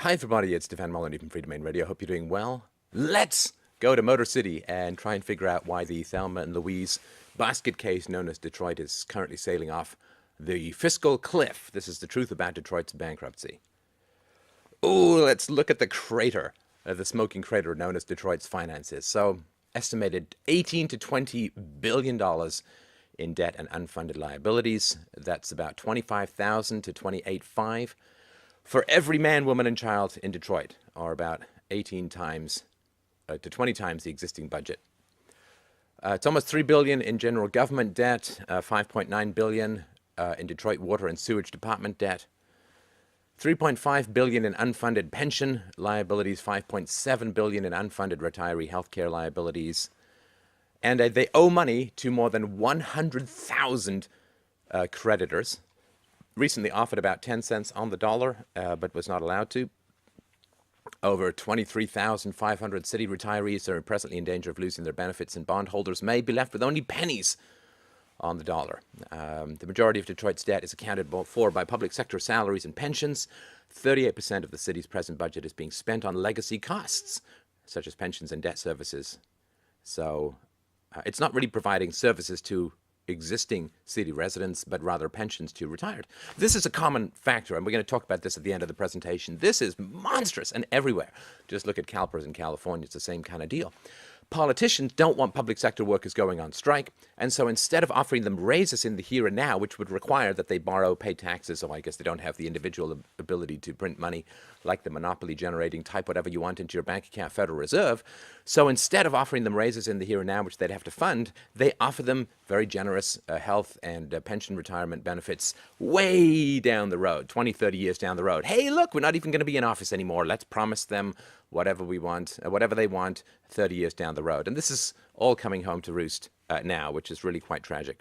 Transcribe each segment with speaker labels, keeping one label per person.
Speaker 1: Hi everybody, it's Stefan Molyneux from Free Domain Radio. Hope you're doing well. Let's go to Motor City and try and figure out why the Thelma and Louise basket case known as Detroit is currently sailing off the fiscal cliff. This is the truth about Detroit's bankruptcy. Ooh, let's look at the crater, the smoking crater known as Detroit's finances. So, estimated 18 to 20 billion dollars in debt and unfunded liabilities. That's about 25,000 to 28.5 for every man, woman, and child in Detroit, or about 18 times to 20 times the existing budget. It's almost $3 billion in general government debt, $5.9 billion in Detroit Water and Sewage Department debt, $3.5 billion in unfunded pension liabilities, $5.7 billion in unfunded retiree health care liabilities, and they owe money to more than 100,000 creditors. Recently offered about 10 cents on the dollar, but was not allowed to. Over 23,500 city retirees are presently in danger of losing their benefits, and bondholders may be left with only pennies on the dollar. The majority of Detroit's debt is accounted for by public sector salaries and pensions. 38% of the city's present budget is being spent on legacy costs, such as pensions and debt services. So it's not really providing services to existing city residents, but rather pensions to retired. This is a common factor, and we're going to talk about this at the end of the presentation. This is monstrous and everywhere. Just look at CalPERS in California. It's the same kind of deal. Politicians don't want public sector workers going on strike, and so instead of offering them raises in the here and now, which would require that they borrow, pay taxes, so I guess they don't have the individual ability to print money like the monopoly generating, type whatever you want into your bank account, Federal Reserve. So instead of offering them raises in the here and now, which they'd have to fund, they offer them very generous health and pension retirement benefits way down the road, 20, 30 years down the road. Hey, look, we're not even going to be in office anymore. Let's promise them whatever we want, whatever they want 30 years down the road. And this is all coming home to roost now, which is really quite tragic.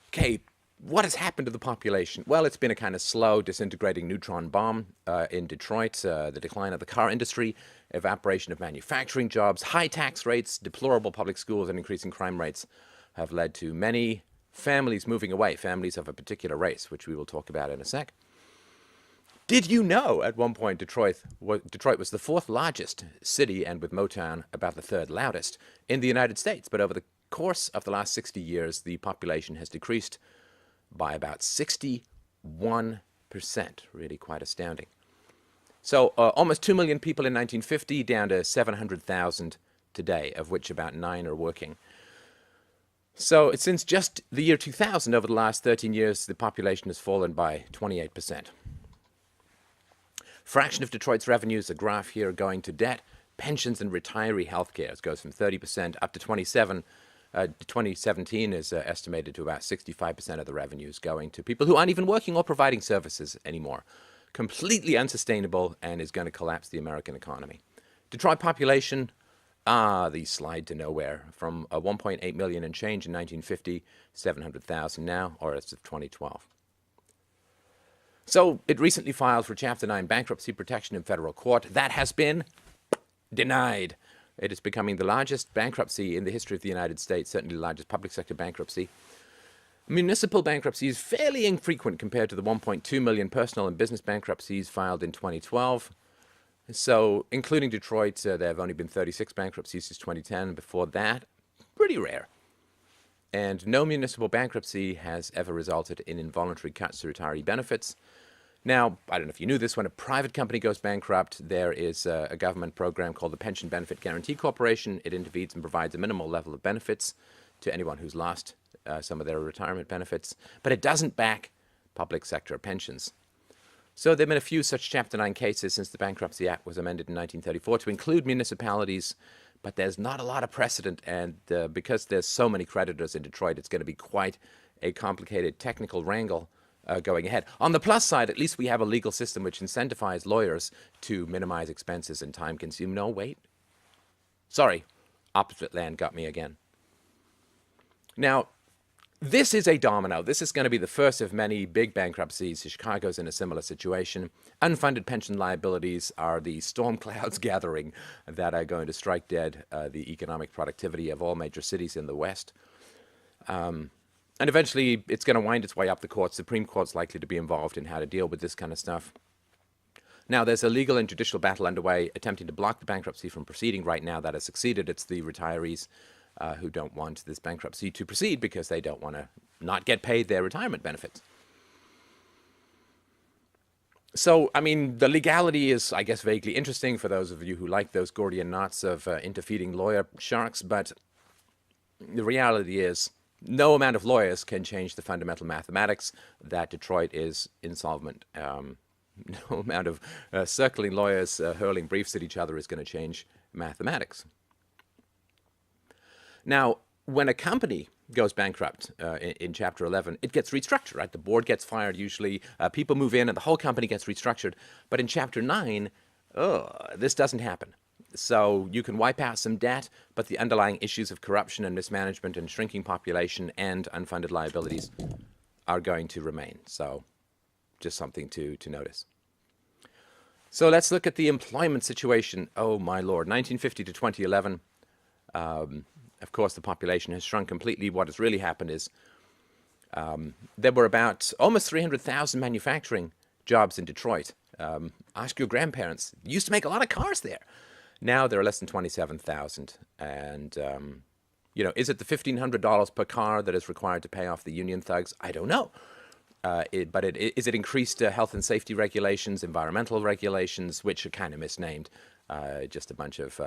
Speaker 1: Okay, what has happened to the population? Well, it's been a kind of slow disintegrating neutron bomb in Detroit, the decline of the car industry, evaporation of manufacturing jobs, high tax rates, deplorable public schools, and increasing crime rates have led to many families moving away, families of a particular race, which we will talk about in a sec. Did you know at one point Detroit was the fourth largest city, and with Motown about the third loudest in the United States? But over the course of the last 60 years, the population has decreased by about 61%. Really quite astounding. So almost 2 million people in 1950, down to 700,000 today, of which about 9 are working. So since just the year 2000, over the last 13 years, the population has fallen by 28%. Fraction of Detroit's revenues, a graph here, going to debt, pensions, and retiree health care. It goes from 30% up to 27%. 2017 is estimated to about 65% of the revenues going to people who aren't even working or providing services anymore. Completely unsustainable, and is going to collapse the American economy. Detroit population, the slide to nowhere. From 1.8 million and change in 1950, 700,000 now, or as of 2012. So it recently filed for Chapter 9 bankruptcy protection in federal court. That has been denied. It is becoming the largest bankruptcy in the history of the United States, certainly the largest public sector bankruptcy. Municipal bankruptcy is fairly infrequent compared to the 1.2 million personal and business bankruptcies filed in 2012. So, including Detroit, there have only been 36 bankruptcies since 2010. Before that, pretty rare. And no municipal bankruptcy has ever resulted in involuntary cuts to retiree benefits. Now, I don't know if you knew this, when a private company goes bankrupt, there is a government program called the Pension Benefit Guaranty Corporation. It intervenes and provides a minimal level of benefits to anyone who's lost some of their retirement benefits, but it doesn't back public sector pensions. So there have been a few such Chapter 9 cases since the Bankruptcy Act was amended in 1934 to include municipalities, but there's not a lot of precedent, and because there's so many creditors in Detroit, it's going to be quite a complicated technical wrangle going ahead. On the plus side, at least we have a legal system which incentivizes lawyers to minimize expenses and time consumed. No, wait. Sorry, opposite land got me again. Now, this is a domino. This is going to be the first of many big bankruptcies. Chicago's in a similar situation. Unfunded pension liabilities are the storm clouds gathering that are going to strike dead the economic productivity of all major cities in the West. And eventually, it's going to wind its way up the courts. Supreme Court's likely to be involved in how to deal with this kind of stuff. Now, there's a legal and judicial battle underway attempting to block the bankruptcy from proceeding right now. That has succeeded. It's the retirees who don't want this bankruptcy to proceed because they don't want to not get paid their retirement benefits. So, I mean, the legality is, I guess, vaguely interesting for those of you who like those Gordian knots of interfeeding lawyer sharks, but the reality is no amount of lawyers can change the fundamental mathematics that Detroit is insolvent. No amount of circling lawyers hurling briefs at each other is going to change mathematics. Now, when a company goes bankrupt in Chapter 11, it gets restructured, right? The board gets fired usually, people move in, and the whole company gets restructured. But in Chapter 9, this doesn't happen. So you can wipe out some debt, but the underlying issues of corruption and mismanagement and shrinking population and unfunded liabilities are going to remain. So just something to notice. So let's look at the employment situation. Oh, my Lord. 1950 to 2011. Of course, the population has shrunk completely. What has really happened is there were about almost 300,000 manufacturing jobs in Detroit. Ask your grandparents. You used to make a lot of cars there. Now there are less than 27,000. And, is it the $1,500 per car that is required to pay off the union thugs? I don't know. Is it increased health and safety regulations, environmental regulations, which are kind of misnamed? Just a bunch of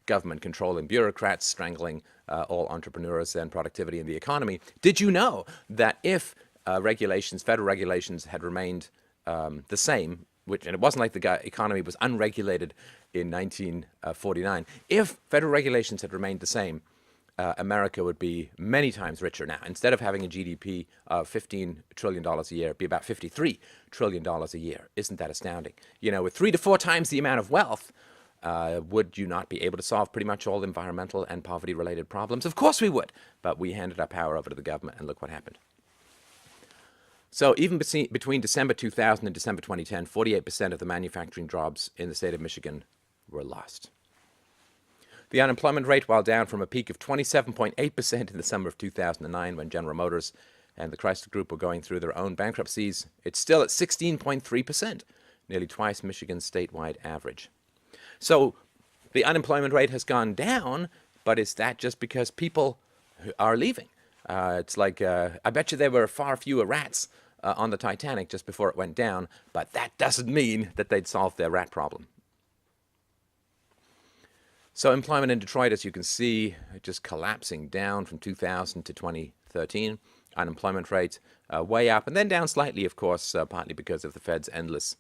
Speaker 1: government controlling bureaucrats strangling all entrepreneurs and productivity in the economy. Did you know that if federal regulations had remained the same, and it wasn't like the economy was unregulated in 1949, if federal regulations had remained the same, America would be many times richer now. Instead of having a GDP of $15 trillion a year, it'd be about $53 trillion a year. Isn't that astounding? With 3 to 4 times the amount of wealth, would you not be able to solve pretty much all environmental and poverty-related problems? Of course we would. But we handed our power over to the government, and look what happened. So even between December 2000 and December 2010, 48% of the manufacturing jobs in the state of Michigan were lost. The unemployment rate, while down from a peak of 27.8% in the summer of 2009 when General Motors and the Chrysler Group were going through their own bankruptcies, it's still at 16.3%, nearly twice Michigan's statewide average. So the unemployment rate has gone down, but is that just because people are leaving? It's like, I bet you there were far fewer rats on the Titanic just before it went down, but that doesn't mean that they'd solved their rat problem. So employment in Detroit, as you can see, just collapsing down from 2000 to 2013. Unemployment rate way up, and then down slightly, of course, partly because of the Fed's endless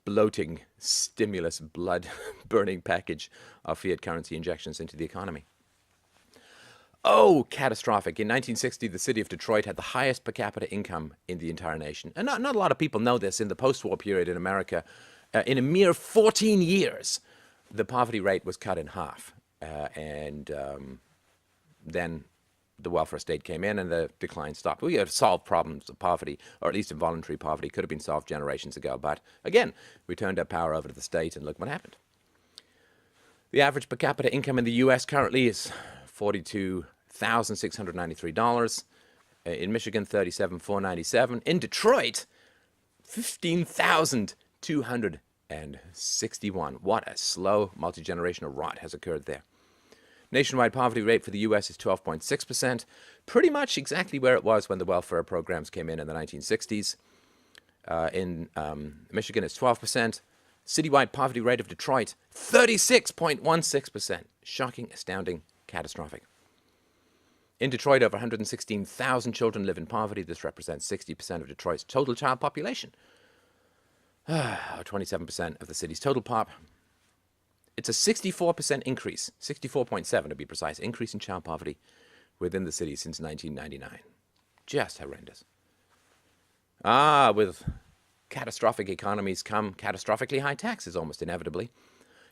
Speaker 1: bloating stimulus, blood-burning package of fiat currency injections into the economy. Oh, catastrophic. In 1960, the city of Detroit had the highest per capita income in the entire nation. And not a lot of people know this. In the post-war period in America, in a mere 14 years, the poverty rate was cut in half. Then the welfare state came in and the decline stopped. We had to solve problems of poverty, or at least involuntary poverty. Could have been solved generations ago. But again, we turned our power over to the state, and look what happened. The average per capita income in the U.S. currently is $42,693. In Michigan, $37,497. In Detroit, $15,261. What a slow multi-generational rot has occurred there. Nationwide poverty rate for the U.S. is 12.6%, pretty much exactly where it was when the welfare programs came in the 1960s. In Michigan, it's 12%. Citywide poverty rate of Detroit, 36.16%. Shocking, astounding, catastrophic. In Detroit, over 116,000 children live in poverty. This represents 60% of Detroit's total child population. 27% of the city's total pop. It's a 64% increase, 64.7 to be precise, increase in child poverty within the city since 1999. Just horrendous. With catastrophic economies come catastrophically high taxes, almost inevitably.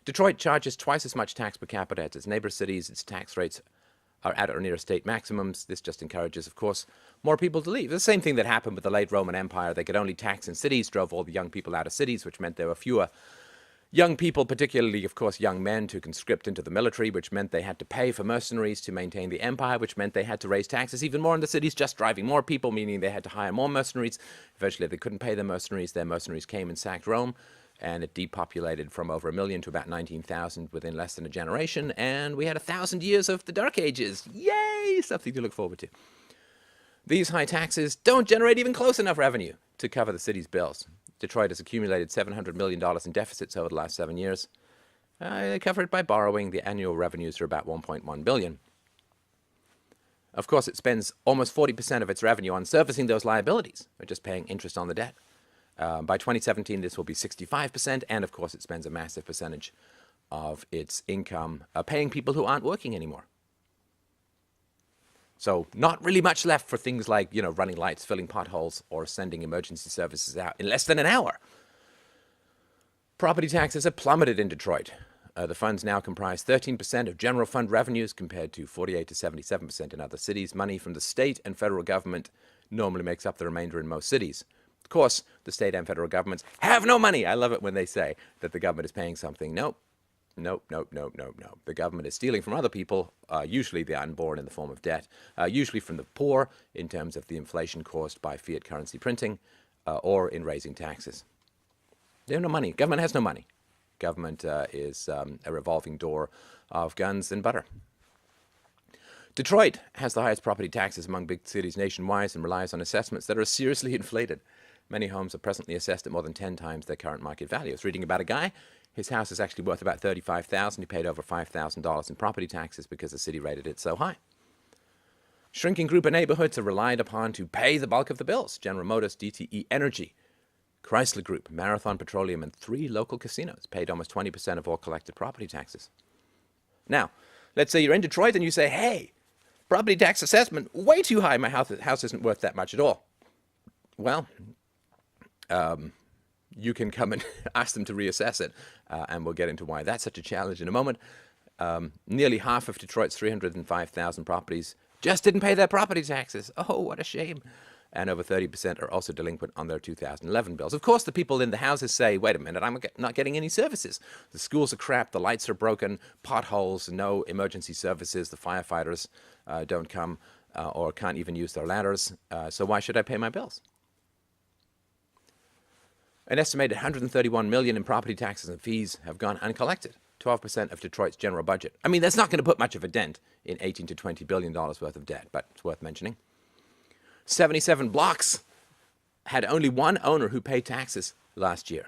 Speaker 1: Detroit charges twice as much tax per capita as its neighbor cities. Its tax rates are at or near state maximums. This just encourages, of course, more people to leave. The same thing that happened with the late Roman Empire. They could only tax in cities, drove all the young people out of cities, which meant there were fewer young people, particularly, of course, young men, to conscript into the military, which meant they had to pay for mercenaries to maintain the empire, which meant they had to raise taxes even more in the cities, just driving more people, meaning they had to hire more mercenaries. Eventually, they couldn't pay their mercenaries. Their mercenaries came and sacked Rome, and it depopulated from over 1 million to about 19,000 within less than a generation, and we had 1,000 years of the Dark Ages. Yay! Something to look forward to. These high taxes don't generate even close enough revenue to cover the city's bills. Detroit has accumulated $700 million in deficits over the last 7 years. They cover it by borrowing. The annual revenues are about $1.1 billion. Of course, it spends almost 40% of its revenue on servicing those liabilities, or just paying interest on the debt. By 2017, this will be 65%, and of course, it spends a massive percentage of its income paying people who aren't working anymore. So not really much left for things like, running lights, filling potholes, or sending emergency services out in less than an hour. Property taxes have plummeted in Detroit. The funds now comprise 13% of general fund revenues compared to 48 to 77% in other cities. Money from the state and federal government normally makes up the remainder in most cities. Of course, the state and federal governments have no money. I love it when they say that the government is paying something. Nope. The government is stealing from other people, usually the unborn in the form of debt, usually from the poor in terms of the inflation caused by fiat currency printing, or in raising taxes. They have no money. Government has no money. Government is a revolving door of guns and butter. Detroit has the highest property taxes among big cities nationwide and relies on assessments that are seriously inflated. Many homes are presently assessed at more than 10 times their current market value. I was reading about a guy. His house is actually worth about $35,000. He paid over $5,000 in property taxes because the city rated it so high. Shrinking group of neighborhoods are relied upon to pay the bulk of the bills. General Motors, DTE Energy, Chrysler Group, Marathon Petroleum, and 3 local casinos paid almost 20% of all collected property taxes. Now, let's say you're in Detroit and you say, hey, property tax assessment, way too high. My house isn't worth that much at all. Well, you can come and ask them to reassess it, and we'll get into why that's such a challenge in a moment. Nearly half of Detroit's 305,000 properties just didn't pay their property taxes. Oh, what a shame. And over 30% are also delinquent on their 2011 bills. Of course, the people in the houses say, wait a minute, I'm not getting any services. The schools are crap, the lights are broken, potholes, no emergency services, the firefighters don't come or can't even use their ladders, so why should I pay my bills? An estimated $131 million in property taxes and fees have gone uncollected, 12% of Detroit's general budget. I mean, that's not going to put much of a dent in $18 to $20 billion worth of debt, but it's worth mentioning. 77 blocks had only one owner who paid taxes last year.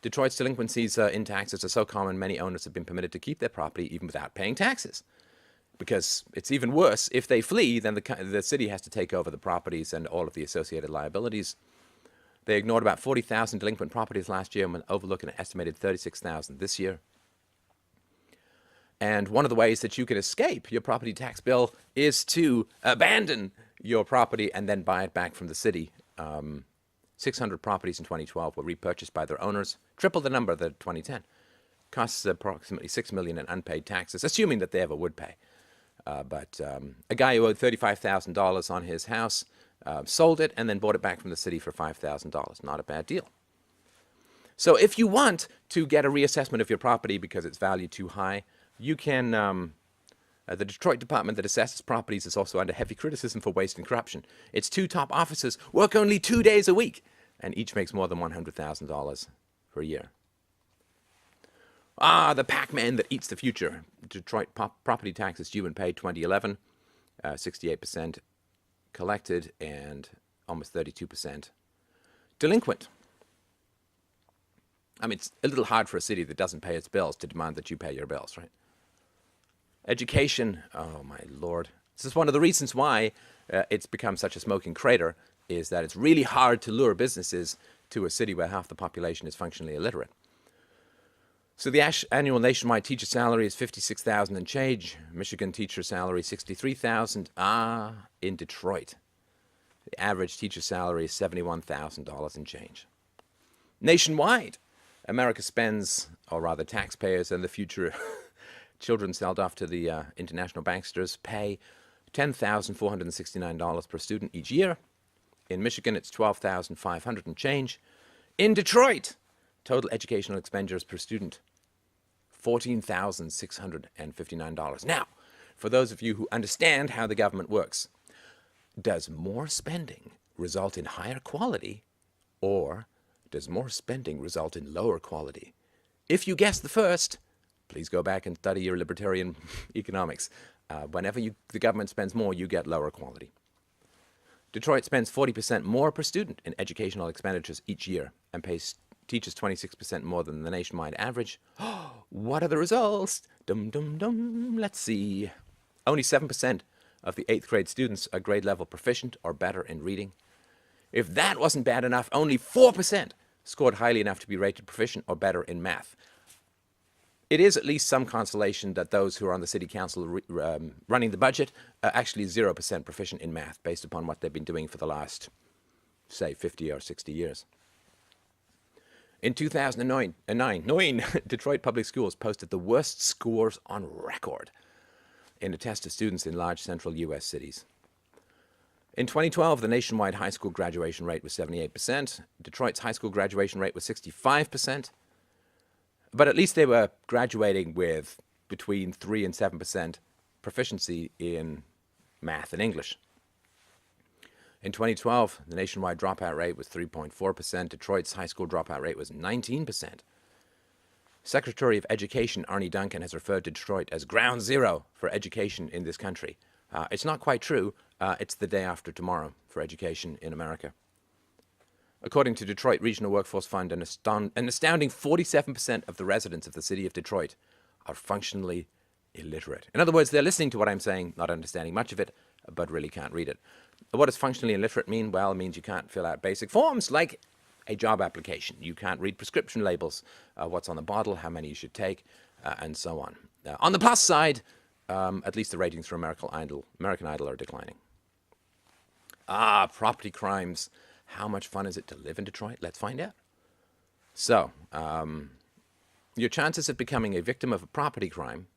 Speaker 1: Detroit's delinquencies in taxes are so common, many owners have been permitted to keep their property even without paying taxes. Because it's even worse, if they flee, then the city has to take over the properties and all of the associated liabilities. They ignored about 40,000 delinquent properties last year and will overlook an estimated 36,000 this year. And one of the ways that you can escape your property tax bill is to abandon your property and then buy it back from the city. 600 properties in 2012 were repurchased by their owners, triple the number that 2010. Costs approximately $6 million in unpaid taxes, assuming that they ever would pay. But a guy who owed $35,000 on his house sold it and then bought it back from the city for $5,000. Not a bad deal. So if you want to get a reassessment of your property because it's valued too high, you can, the Detroit department that assesses properties is also under heavy criticism for waste and corruption. Its 2 top officers work only 2 days a week, and each makes more than $100,000 per year. The Pac-Man that eats the future. Detroit property taxes due and paid 2011, 68% collected and almost 32% delinquent. I mean, it's a little hard for a city that doesn't pay its bills to demand that you pay your bills, right? Education, oh my Lord. This is one of the reasons why it's become such a smoking crater, is that it's really hard to lure businesses to a city where half the population is functionally illiterate. So the annual nationwide teacher salary is $56,000 and change. Michigan teacher salary $63,000. In Detroit, the average teacher salary is $71,000 and change. Nationwide, America spends, or rather taxpayers and the future children sold off to the international banksters, pay $10,469 per student each year. In Michigan, it's $12,500 and change. In Detroit, total educational expenditures per student, $14,659. Now, for those of you who understand how the government works, does more spending result in higher quality, or does more spending result in lower quality? If you guessed the first, please go back and study your libertarian economics. Whenever the government spends more, you get lower quality. Detroit spends 40% more per student in educational expenditures each year and pays teachers 26% more than the nationwide average. What are the results? Dum dum dum. Let's see. Only 7% of the 8th grade students are grade level proficient or better in reading. If that wasn't bad enough, only 4% scored highly enough to be rated proficient or better in math. It is at least some consolation that those who are on the city council running the budget are actually 0% proficient in math based upon what they've been doing for the last, say, 50 or 60 years. In 2009, Detroit Public Schools posted the worst scores on record in a test of students in large central U.S. cities. In 2012, the nationwide high school graduation rate was 78%. Detroit's high school graduation rate was 65%. But at least they were graduating with between 3 and 7% proficiency in math and English. In 2012, the nationwide dropout rate was 3.4%. Detroit's high school dropout rate was 19%. Secretary of Education Arne Duncan has referred to Detroit as ground zero for education in this country. It's not quite true. It's the day after tomorrow for education in America. According to Detroit Regional Workforce Fund, an astounding 47% of the residents of the city of Detroit are functionally illiterate. In other words, they're listening to what I'm saying, not understanding much of it, but really can't read it. What does functionally illiterate mean? Well, it means you can't fill out basic forms like a job application. You can't read prescription labels, what's on the bottle, how many you should take, and so on. On the plus side, at least the ratings for American Idol are declining. Property crimes. How much fun is it to live in Detroit? Let's find out. So, your chances of becoming a victim of a property crime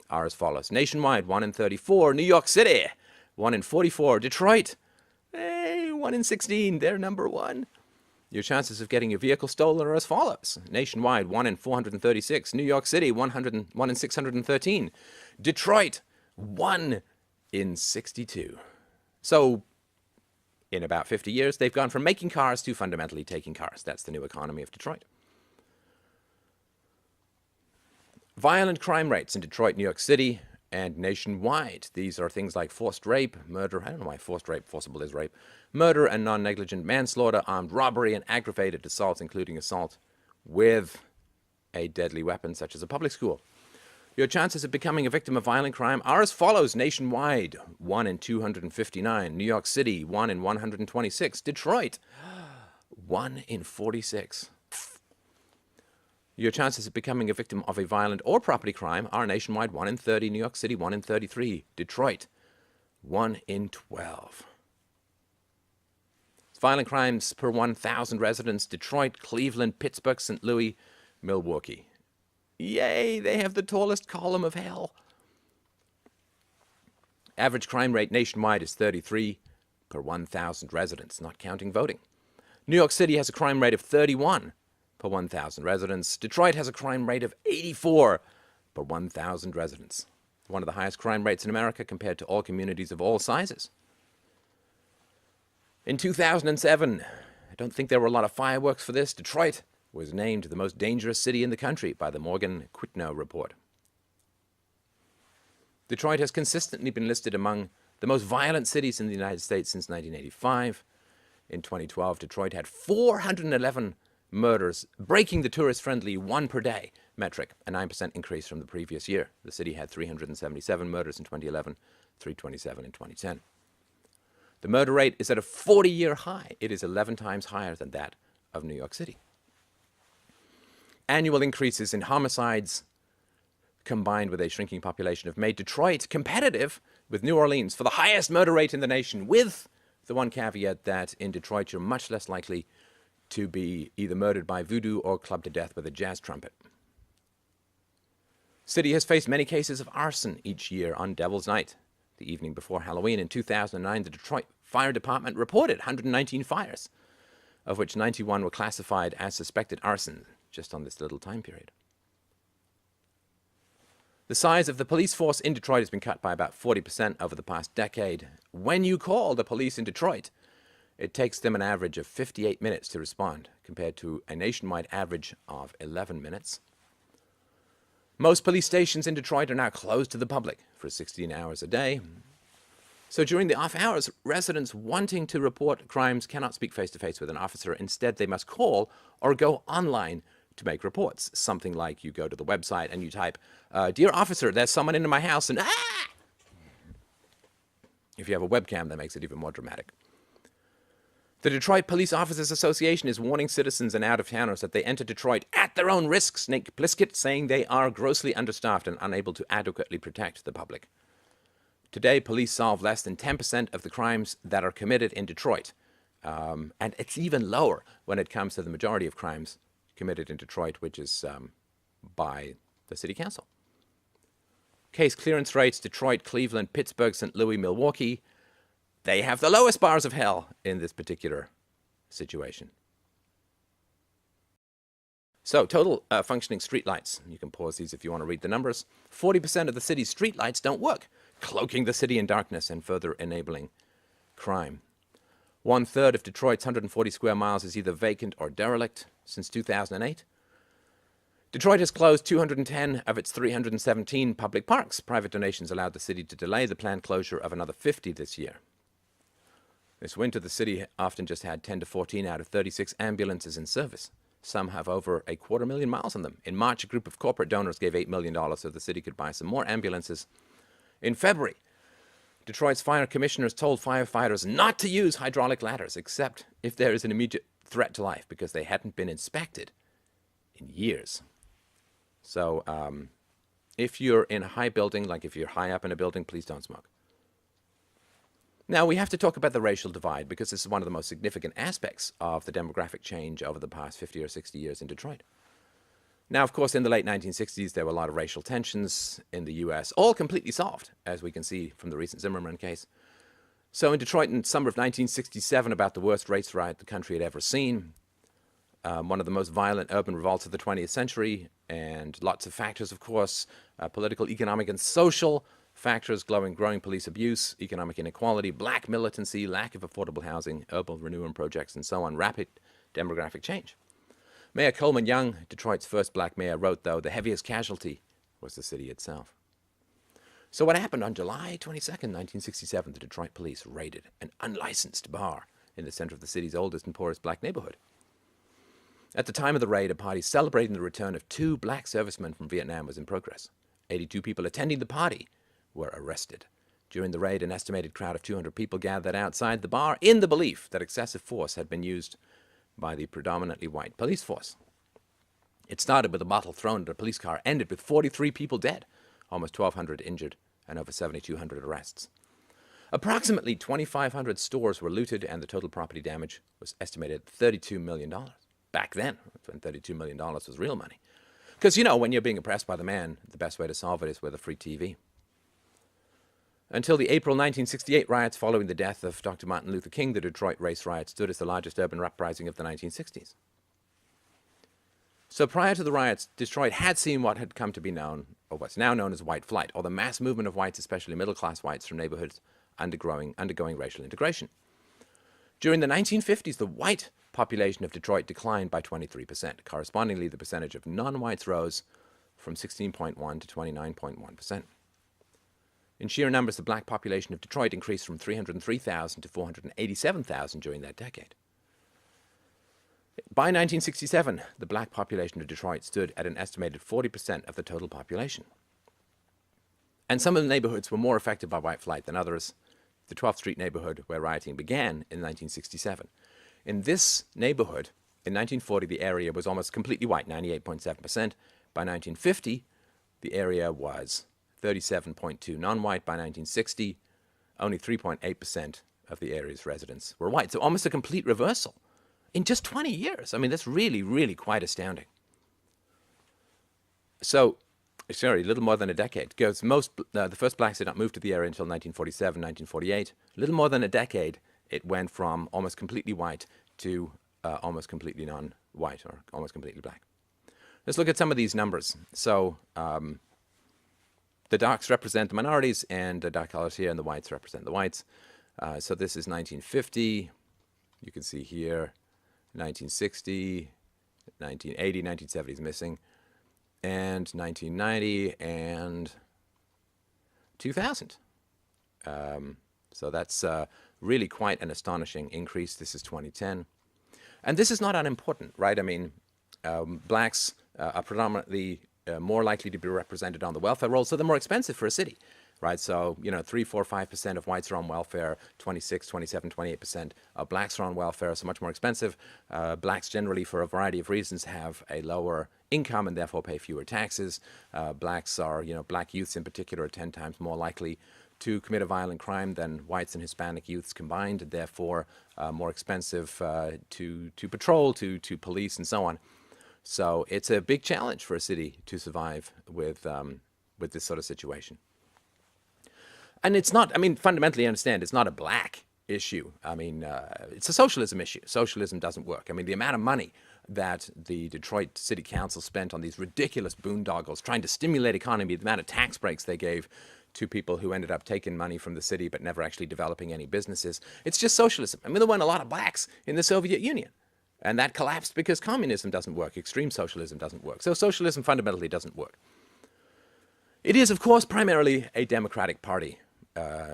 Speaker 1: are as follows. Nationwide, 1 in 34. New York City, 1 in 44. Detroit, 1 in 16. They're number 1. Your chances of getting your vehicle stolen are as follows. Nationwide, 1 in 436. New York City, 1 in 613. Detroit, 1 in 62. So, in about 50 years, they've gone from making cars to fundamentally taking cars. That's the new economy of Detroit. Violent crime rates in Detroit, New York City, and nationwide. These are things like forced rape, murder. I don't know why forced rape, forcible is rape. Murder and non-negligent manslaughter, armed robbery, and aggravated assaults, including assault with a deadly weapon, such as a public school. Your chances of becoming a victim of violent crime are as follows. Nationwide, 1 in 259. New York City, 1 in 126. Detroit, 1 in 46. Your chances of becoming a victim of a violent or property crime are nationwide 1 in 30. New York City, 1 in 33. Detroit, 1 in 12. Violent crimes per 1,000 residents. Detroit, Cleveland, Pittsburgh, St. Louis, Milwaukee. Yay, they have the tallest column of hell. Average crime rate nationwide is 33 per 1,000 residents, not counting voting. New York City has a crime rate of 31 per 1,000 residents. Detroit has a crime rate of 84 per 1,000 residents. One of the highest crime rates in America compared to all communities of all sizes. In 2007, I don't think there were a lot of fireworks for this. Detroit was named the most dangerous city in the country by the Morgan Quitno report. Detroit has consistently been listed among the most violent cities in the United States since 1985. In 2012, Detroit had 411 murders, breaking the tourist-friendly 1 per day metric, a 9% increase from the previous year. The city had 377 murders in 2011, 327 in 2010. The murder rate is at a 40-year high. It is 11 times higher than that of New York City. Annual increases in homicides combined with a shrinking population have made Detroit competitive with New Orleans for the highest murder rate in the nation, with the one caveat that in Detroit you're much less likely to be either murdered by voodoo or clubbed to death with a jazz trumpet. City has faced many cases of arson each year on Devil's Night, the evening before Halloween. In 2009, the Detroit Fire Department reported 119 fires, of which 91 were classified as suspected arson, just on this little time period. The size of the police force in Detroit has been cut by about 40% over the past decade. When you call the police in Detroit, It takes them an average of 58 minutes to respond, compared to a nationwide average of 11 minutes. Most police stations in Detroit are now closed to the public for 16 hours a day. So during the off hours, residents wanting to report crimes cannot speak face-to-face with an officer. Instead, they must call or go online to make reports. Something like you go to the website and you type, "Dear officer, there's someone in my house," and ah! If you have a webcam, that makes it even more dramatic. The Detroit Police Officers Association is warning citizens and out-of-towners that they enter Detroit at their own risk. Nick Pliskett saying they are grossly understaffed and unable to adequately protect the public. Today, police solve less than 10% of the crimes that are committed in Detroit. And it's even lower when it comes to the majority of crimes committed in Detroit, which is by the city council. Case clearance rates: Detroit, Cleveland, Pittsburgh, St. Louis, Milwaukee. They have the lowest bars of hell in this particular situation. So, total functioning streetlights. You can pause these if you want to read the numbers. 40% of the city's streetlights don't work, cloaking the city in darkness and further enabling crime. 1/3 of Detroit's 140 square miles is either vacant or derelict since 2008. Detroit has closed 210 of its 317 public parks. Private donations allowed the city to delay the planned closure of another 50 this year. This winter, the city often just had 10 to 14 out of 36 ambulances in service. Some have over 250,000 miles on them. In March, a group of corporate donors gave $8 million so the city could buy some more ambulances. In February, Detroit's fire commissioners told firefighters not to use hydraulic ladders except if there is an immediate threat to life, because they hadn't been inspected in years. So if you're in a high building, like if you're high up in a building, please don't smoke. Now, we have to talk about the racial divide, because this is one of the most significant aspects of the demographic change over the past 50 or 60 years in Detroit. Now, of course, in the late 1960s, there were a lot of racial tensions in the U.S., all completely solved, as we can see from the recent Zimmerman case. So in Detroit in summer of 1967, about the worst race riot the country had ever seen, one of the most violent urban revolts of the 20th century, and lots of factors, of course, political, economic, and social factors: growing police abuse, economic inequality, black militancy, lack of affordable housing, urban renewal projects, and so on. Rapid demographic change. Mayor Coleman Young, Detroit's first black mayor, wrote, though, the heaviest casualty was the city itself. So what happened on July 22nd, 1967? The Detroit police raided an unlicensed bar in the center of the city's oldest and poorest black neighborhood. At the time of the raid, a party celebrating the return of 2 black servicemen from Vietnam was in progress. 82 people attending the party were arrested. During the raid, an estimated crowd of 200 people gathered outside the bar in the belief that excessive force had been used by the predominantly white police force. It started with a bottle thrown at a police car, ended with 43 people dead, almost 1,200 injured, and over 7,200 arrests. Approximately 2,500 stores were looted, and the total property damage was estimated at $32 million. Back then, when $32 million was real money. Because, when you're being oppressed by the man, the best way to solve it is with a free TV. Until the April 1968 riots following the death of Dr. Martin Luther King, the Detroit race riot stood as the largest urban uprising of the 1960s. So prior to the riots, Detroit had seen what had come to be known, or what's now known as white flight, or the mass movement of whites, especially middle-class whites, from neighborhoods undergoing racial integration. During the 1950s, the white population of Detroit declined by 23%. Correspondingly, the percentage of non-whites rose from 16.1 to 29.1%. In sheer numbers, the black population of Detroit increased from 303,000 to 487,000 during that decade. By 1967, the black population of Detroit stood at an estimated 40% of the total population. And some of the neighborhoods were more affected by white flight than others. The 12th Street neighborhood, where rioting began in 1967. In this neighborhood, in 1940, the area was almost completely white, 98.7%. By 1950, the area was 37.2 non-white. By 1960, only 3.8% of the area's residents were white. So almost a complete reversal in just 20 years. I mean, that's really, really quite astounding. So, a little more than a decade, because the first blacks did not move to the area until 1947, 1948. A little more than a decade, it went from almost completely white to almost completely non-white, or almost completely black. Let's look at some of these numbers. So, the darks represent the minorities, and the dark colors here, and the whites represent the whites. So this is 1950. You can see here 1960, 1980, 1970 is missing, and 1990 and 2000. So that's really quite an astonishing increase. This is 2010. And this is not unimportant, right? I mean, blacks are predominantly more likely to be represented on the welfare rolls, so they're more expensive for a city, right? So, 3, 4, 5% of whites are on welfare, 26, 27, 28% of blacks are on welfare, so much more expensive. Blacks generally, for a variety of reasons, have a lower income and therefore pay fewer taxes. Blacks are, black youths in particular are 10 times more likely to commit a violent crime than whites and Hispanic youths combined, and therefore more expensive to patrol, to police, and so on. So it's a big challenge for a city to survive with this sort of situation. And it's not, fundamentally, I understand, it's not a black issue. It's a socialism issue. Socialism doesn't work. The amount of money that the Detroit City Council spent on these ridiculous boondoggles trying to stimulate economy, the amount of tax breaks they gave to people who ended up taking money from the city but never actually developing any businesses. It's just socialism. There weren't a lot of blacks in the Soviet Union. And that collapsed because communism doesn't work. Extreme socialism doesn't work. So socialism fundamentally doesn't work. It is, of course, primarily a Democratic party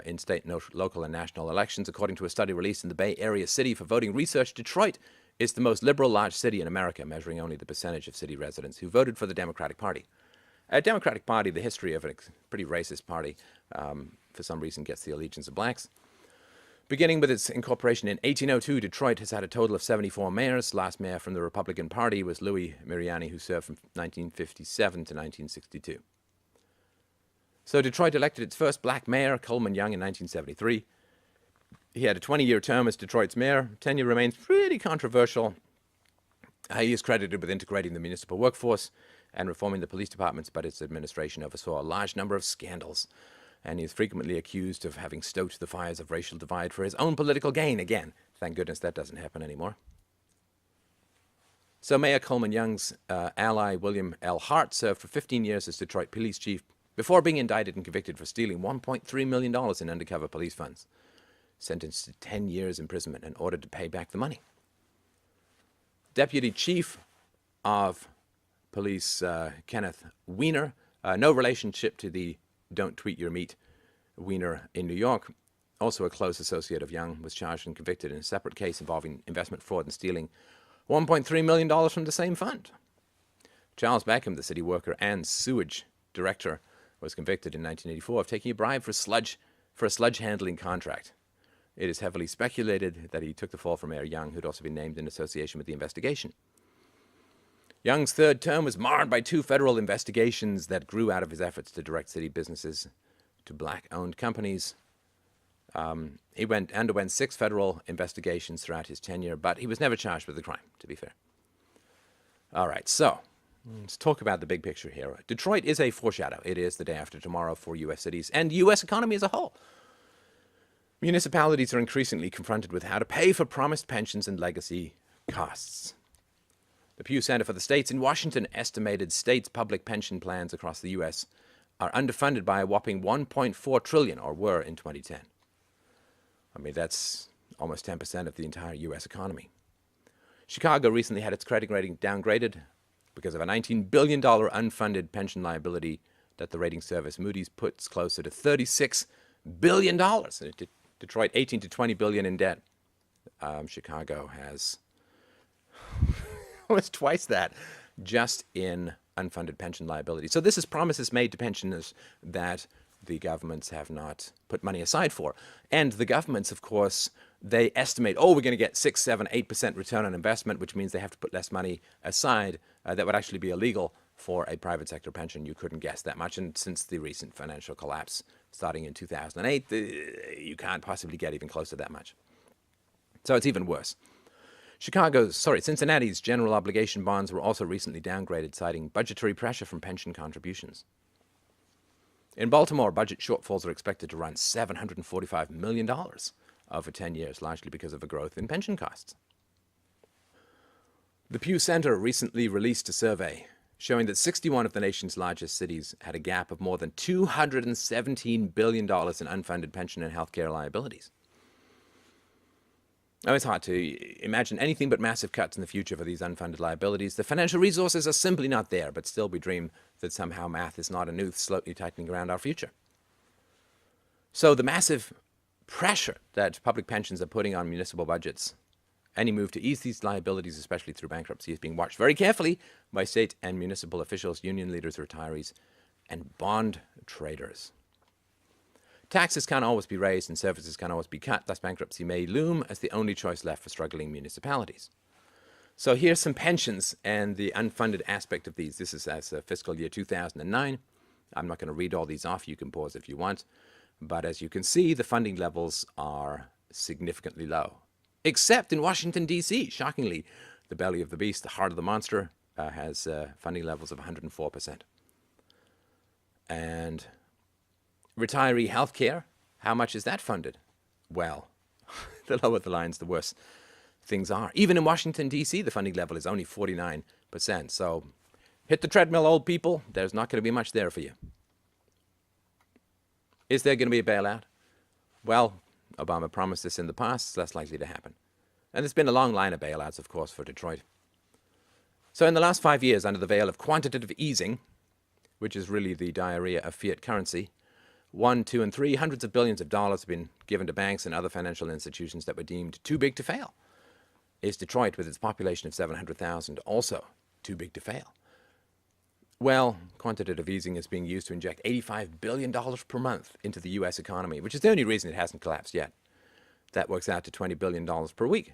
Speaker 1: in state, local, and national elections. According to a study released in the Bay Area City for Voting Research, Detroit is the most liberal large city in America, measuring only the percentage of city residents who voted for the Democratic Party. A Democratic Party, the history of it, a pretty racist party, for some reason gets the allegiance of blacks. Beginning with its incorporation in 1802, Detroit has had a total of 74 mayors. Last mayor from the Republican Party was Louis Miriani, who served from 1957 to 1962. So Detroit elected its first black mayor, Coleman Young, in 1973. He had a 20-year term as Detroit's mayor. Tenure remains pretty controversial. He is credited with integrating the municipal workforce and reforming the police departments, but its administration oversaw a large number of scandals. And he is frequently accused of having stoked the fires of racial divide for his own political gain. Again, thank goodness that doesn't happen anymore. So Mayor Coleman Young's ally, William L. Hart, served for 15 years as Detroit police chief before being indicted and convicted for stealing $1.3 million in undercover police funds. Sentenced to 10 years imprisonment and ordered to pay back the money. Deputy Chief of Police Kenneth Weiner, no relationship to the Don't Tweet Your Meat Weiner in New York, also a close associate of Young, was charged and convicted in a separate case involving investment fraud and stealing $1.3 million from the same fund. Charles Beckham, the city worker and sewage director, was convicted in 1984 of taking a bribe for a sludge handling contract. It is heavily speculated that he took the fall from Mayor Young, who'd also been named in association with the investigation. Young's third term was marred by 2 federal investigations that grew out of his efforts to direct city businesses to black-owned companies. He underwent 6 federal investigations throughout his tenure, but he was never charged with the crime, to be fair. All right, so let's talk about the big picture here. Detroit is a foreshadow. It is the day after tomorrow for U.S. cities and U.S. economy as a whole. Municipalities are increasingly confronted with how to pay for promised pensions and legacy costs. The Pew Center for the States in Washington estimated states' public pension plans across the U.S. are underfunded by a whopping $1.4 trillion, or were in 2010. That's almost 10% of the entire U.S. economy. Chicago recently had its credit rating downgraded because of a $19 billion unfunded pension liability that the rating service Moody's puts closer to $36 billion. Detroit, $18 to $20 billion in debt. Chicago has almost twice that just in unfunded pension liability. So this is promises made to pensioners that the governments have not put money aside for. And the governments, of course, they estimate, we're going to get 6, 7, 8% return on investment, which means they have to put less money aside. That would actually be illegal for a private sector pension. You couldn't guess that much. And since the recent financial collapse starting in 2008, you can't possibly get even close to that much. So it's even worse. Cincinnati's general obligation bonds were also recently downgraded, citing budgetary pressure from pension contributions. In Baltimore, budget shortfalls are expected to run $745 million over 10 years, largely because of a growth in pension costs. The Pew Center recently released a survey showing that 61 of the nation's largest cities had a gap of more than $217 billion in unfunded pension and healthcare liabilities. Now, it's hard to imagine anything but massive cuts in the future for these unfunded liabilities. The financial resources are simply not there, but still we dream that somehow math is not a noose slowly tightening around our future. So the massive pressure that public pensions are putting on municipal budgets, any move to ease these liabilities, especially through bankruptcy, is being watched very carefully by state and municipal officials, union leaders, retirees, and bond traders. Taxes can't always be raised and services can't always be cut, thus bankruptcy may loom as the only choice left for struggling municipalities. So here's some pensions and the unfunded aspect of these. This is as fiscal year 2009. I'm not going to read all these off. You can pause if you want. But as you can see, the funding levels are significantly low, except in Washington, D.C. Shockingly, the belly of the beast, the heart of the monster, has funding levels of 104%. And retiree health care, how much is that funded? Well, the lower the lines, the worse things are. Even in Washington, D.C., the funding level is only 49%. So hit the treadmill, old people. There's not going to be much there for you. Is there going to be a bailout? Well, Obama promised this in the past. It's less likely to happen. And there's been a long line of bailouts, of course, for Detroit. So in the last 5 years, under the veil of quantitative easing, which is really the diarrhea of fiat currency, 1, 2, and 3, hundreds of billions of dollars have been given to banks and other financial institutions that were deemed too big to fail. Is Detroit, with its population of 700,000, also too big to fail? Well, quantitative easing is being used to inject $85 billion per month into the U.S. economy, which is the only reason it hasn't collapsed yet. That works out to $20 billion per week.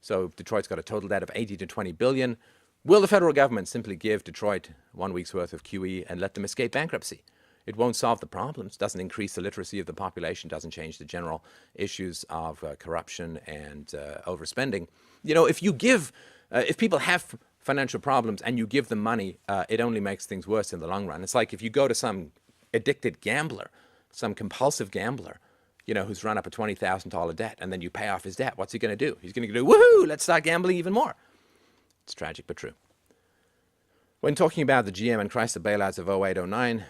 Speaker 1: So Detroit's got a total debt of $80 to $20 billion. Will the federal government simply give Detroit 1 week's worth of QE and let them escape bankruptcy? It won't solve the problems, doesn't increase the literacy of the population, doesn't change the general issues of corruption and overspending. You know, if people have financial problems and you give them money, it only makes things worse in the long run. It's like if you go to some addicted gambler, some compulsive gambler, you know, who's run up a $20,000 debt, and then you pay off his debt. What's he going to do? He's going to go, woohoo, let's start gambling even more. It's tragic but true. When talking about the GM and Chrysler bailouts of 08-09,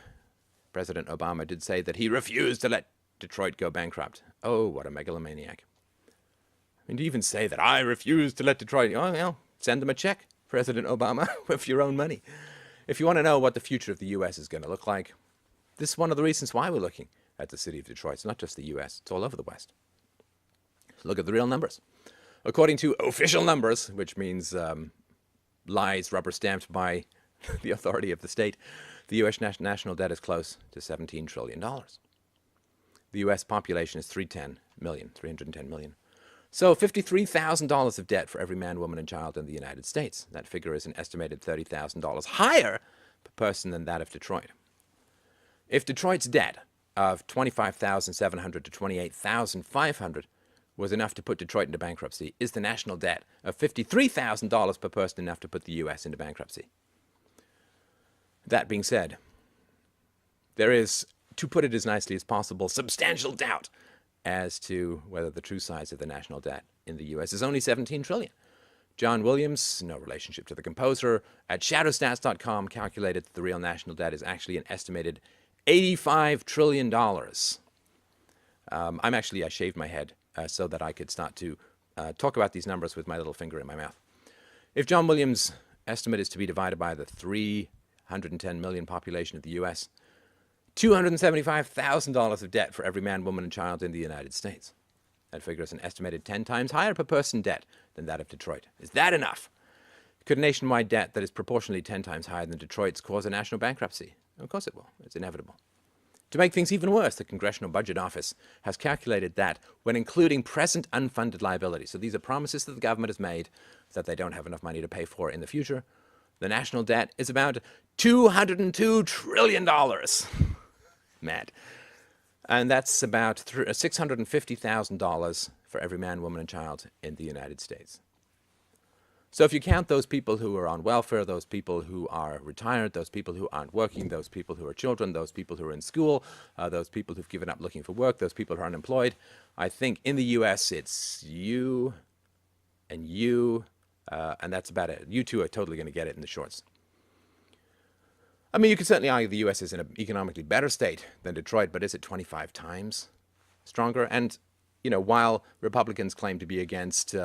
Speaker 1: President Obama did say that he refused to let Detroit go bankrupt. Oh, what a megalomaniac. I mean, to even say that I refuse to let Detroit, oh, well, send them a check, President Obama, with your own money. If you want to know what the future of the U.S. is going to look like, this is one of the reasons why we're looking at the city of Detroit. It's not just the U.S., it's all over the West. Look at the real numbers. According to official numbers, which means lies rubber stamped by the authority of the state, the U.S. national debt is close to $17 trillion. The U.S. population is 310 million. So $53,000 of debt for every man, woman, and child in the United States. That figure is an estimated $30,000 higher per person than that of Detroit. If Detroit's debt of $25,700 to $28,500 was enough to put Detroit into bankruptcy, is the national debt of $53,000 per person enough to put the U.S. into bankruptcy? That being said, there is, to put it as nicely as possible, substantial doubt as to whether the true size of the national debt in the U.S. is only $17 trillion. John Williams, no relationship to the composer, at shadowstats.com calculated that the real national debt is actually an estimated $85 trillion. I shaved my head so that I could start to talk about these numbers with my little finger in my mouth. If John Williams' estimate is to be divided by the 310 million population of the U.S., $275,000 of debt for every man, woman, and child in the United States. That figure is an estimated 10 times higher per person debt than that of Detroit. Is that enough? Could a nationwide debt that is proportionally 10 times higher than Detroit's cause a national bankruptcy? Of course it will. It's inevitable. To make things even worse, the Congressional Budget Office has calculated that when including present unfunded liabilities, so these are promises that the government has made that they don't have enough money to pay for in the future, the national debt is about $202 trillion. Mad. And that's about $650,000 for every man, woman, and child in the United States. So if you count those people who are on welfare, those people who are retired, those people who aren't working, those people who are children, those people who are in school, those people who've given up looking for work, those people who are unemployed, I think in the U.S. it's you, and that's about it. You two are totally going to get it in the shorts. I mean, you could certainly argue the U.S. is in an economically better state than Detroit, but is it 25 times stronger? And while Republicans claim to be against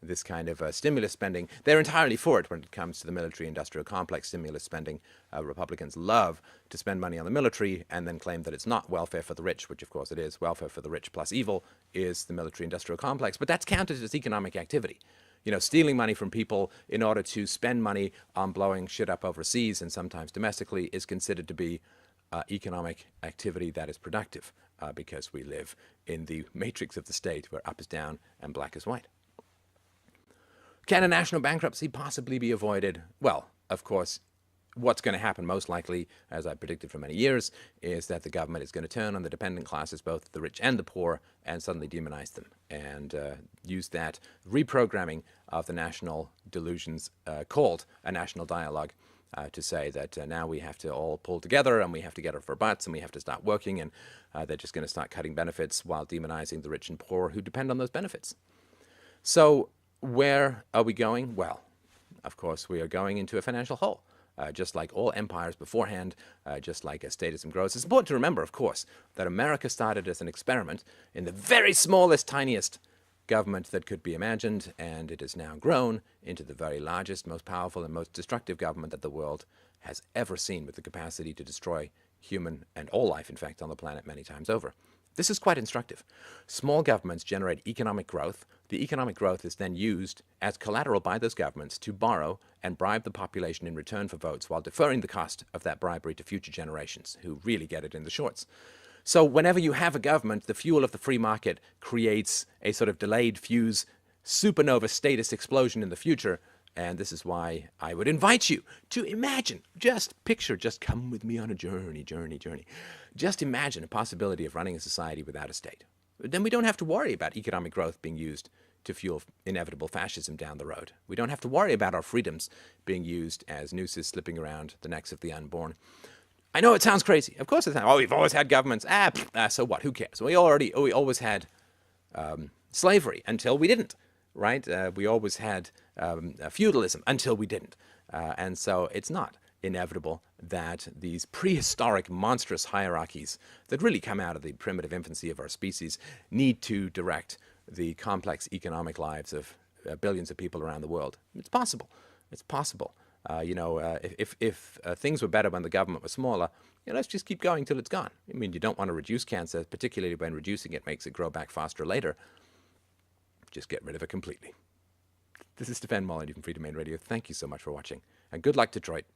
Speaker 1: this kind of stimulus spending, they're entirely for it when it comes to the military-industrial complex stimulus spending. Republicans love to spend money on the military and then claim that it's not welfare for the rich, which of course it is. Welfare for the rich plus evil is the military-industrial complex, but that's counted as economic activity. Stealing money from people in order to spend money on blowing shit up overseas and sometimes domestically is considered to be economic activity that is productive because we live in the matrix of the state where up is down and black is white. Can a national bankruptcy possibly be avoided? Well, of course, what's going to happen most likely, as I predicted for many years, is that the government is going to turn on the dependent classes, both the rich and the poor, and suddenly demonize them and use that reprogramming of the national delusions called a national dialogue to say that now we have to all pull together and we have to get off our butts and we have to start working, and they're just going to start cutting benefits while demonizing the rich and poor who depend on those benefits. So where are we going? Well, of course, we are going into a financial hole. Just like all empires beforehand, just like as statism grows. It's important to remember, of course, that America started as an experiment in the very smallest, tiniest government that could be imagined, and it has now grown into the very largest, most powerful, and most destructive government that the world has ever seen, with the capacity to destroy human and all life, in fact, on the planet many times over. This is quite instructive. Small governments generate economic growth. The economic growth is then used as collateral by those governments to borrow and bribe the population in return for votes, while deferring the cost of that bribery to future generations who really get it in the shorts. So whenever you have a government, the fuel of the free market creates a sort of delayed fuse supernova status explosion in the future. And this is why I would invite you to imagine, just come with me on a journey. Just imagine a possibility of running a society without a state. Then we don't have to worry about economic growth being used to fuel inevitable fascism down the road. We don't have to worry about our freedoms being used as nooses slipping around the necks of the unborn. I know it sounds crazy. Of course it sounds, we've always had governments. So what? Who cares? We always had slavery until we didn't. Right? We always had feudalism until we didn't. And so it's not inevitable that these prehistoric monstrous hierarchies that really come out of the primitive infancy of our species need to direct the complex economic lives of billions of people around the world. It's possible. It's possible. If things were better when the government was smaller, let's just keep going till it's gone. I mean, you don't want to reduce cancer, particularly when reducing it makes it grow back faster later. Just get rid of it completely. This is Stefan Molyneux from Free Domain Radio. Thank you so much for watching, and good luck, Detroit.